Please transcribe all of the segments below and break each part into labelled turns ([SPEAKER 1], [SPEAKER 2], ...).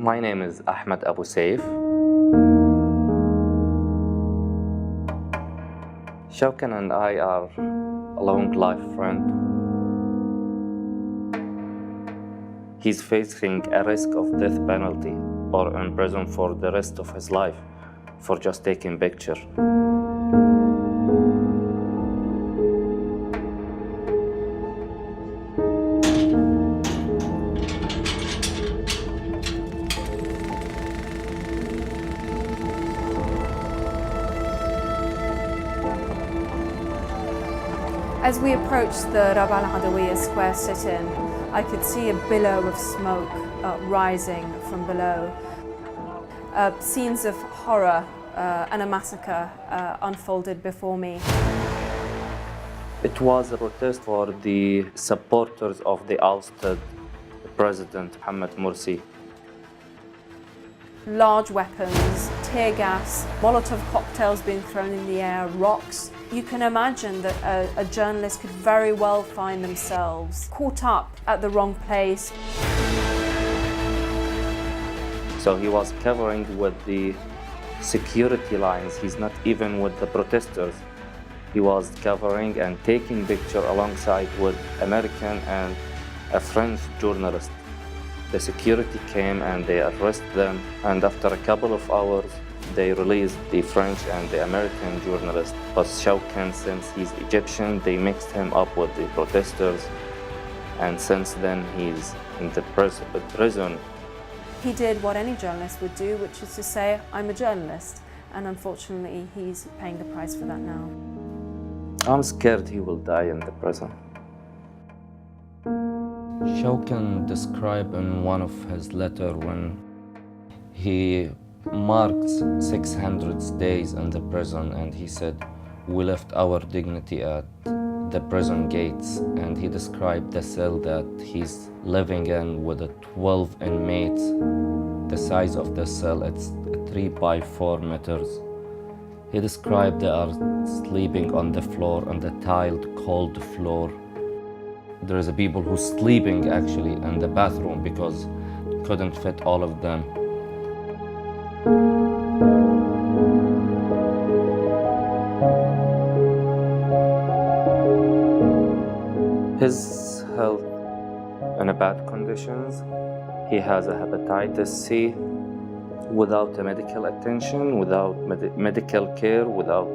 [SPEAKER 1] My name is Ahmed Abu Saif. Shawkan and I are a long life friend. He's facing a risk of death penalty or in prison for the rest of his life for just taking picture.
[SPEAKER 2] As we approached the Rabaa al-Adawiyya square sit-in, I could see a billow of smoke rising from below. Scenes of horror and a massacre unfolded before me.
[SPEAKER 1] It was a protest for the supporters of the ousted President Mohammed Morsi.
[SPEAKER 2] Large weapons, tear gas, Molotov cocktails being thrown in the air, rocks. You can imagine that a journalist could very well find themselves caught up at the wrong place.
[SPEAKER 1] So he was covering with the security lines. He's not even with the protesters. He was covering and taking picture alongside with American and a French journalist. The security came and they arrested them, and after a couple of hours they released the French and the American journalist. But Shawkan, since he's Egyptian, they mixed him up with the protesters, and since then he's in the prison.
[SPEAKER 2] He did what any journalist would do, which is to say, I'm a journalist, and unfortunately he's paying the price for that now.
[SPEAKER 1] I'm scared he will die in the prison. Shawkan described in one of his letters when he marked 600 days in the prison, and he said, we left our dignity at the prison gates, and he described the cell that he's living in with 12 inmates. The size of the cell, it's 3 by 4 meters. He described they are sleeping on the floor, on the tiled cold floor. There is a people who's sleeping actually in the bathroom because couldn't fit all of them. His health in a bad conditions. He has a hepatitis C without a medical attention, without medical care, without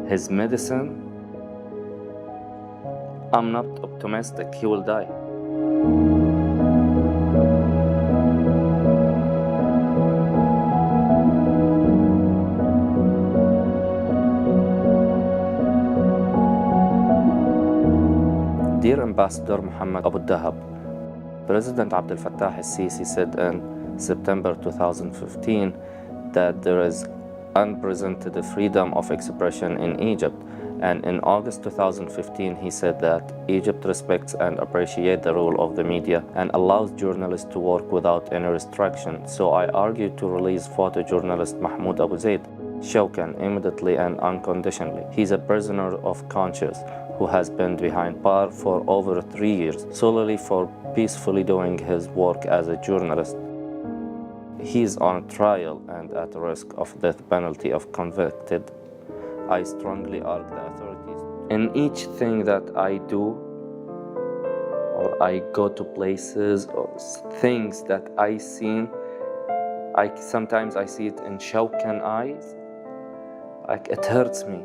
[SPEAKER 1] his medicine. I'm not optimistic he will die. Dear Ambassador Mohammed Abu Dahab, President Abdel Fattah al-Sisi said in September 2015 that there is unprecedented freedom of expression in Egypt. And in August 2015, he said that Egypt respects and appreciates the role of the media and allows journalists to work without any restriction. So I argue to release photojournalist Mahmoud Abu Zaid Shawkan immediately and unconditionally. He's a prisoner of conscience who has been behind bars for over 3 years, solely for peacefully doing his work as a journalist. He is on trial and at risk of death penalty if convicted. I strongly urge the authorities. In each thing that I do, or I go to places, or things that I see, sometimes I see it in Shawkan eyes. Like it hurts me.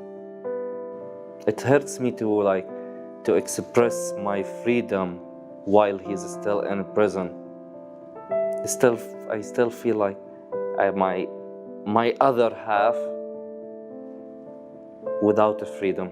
[SPEAKER 1] It hurts me to express my freedom while he's still in prison. I still feel like my other half without a freedom.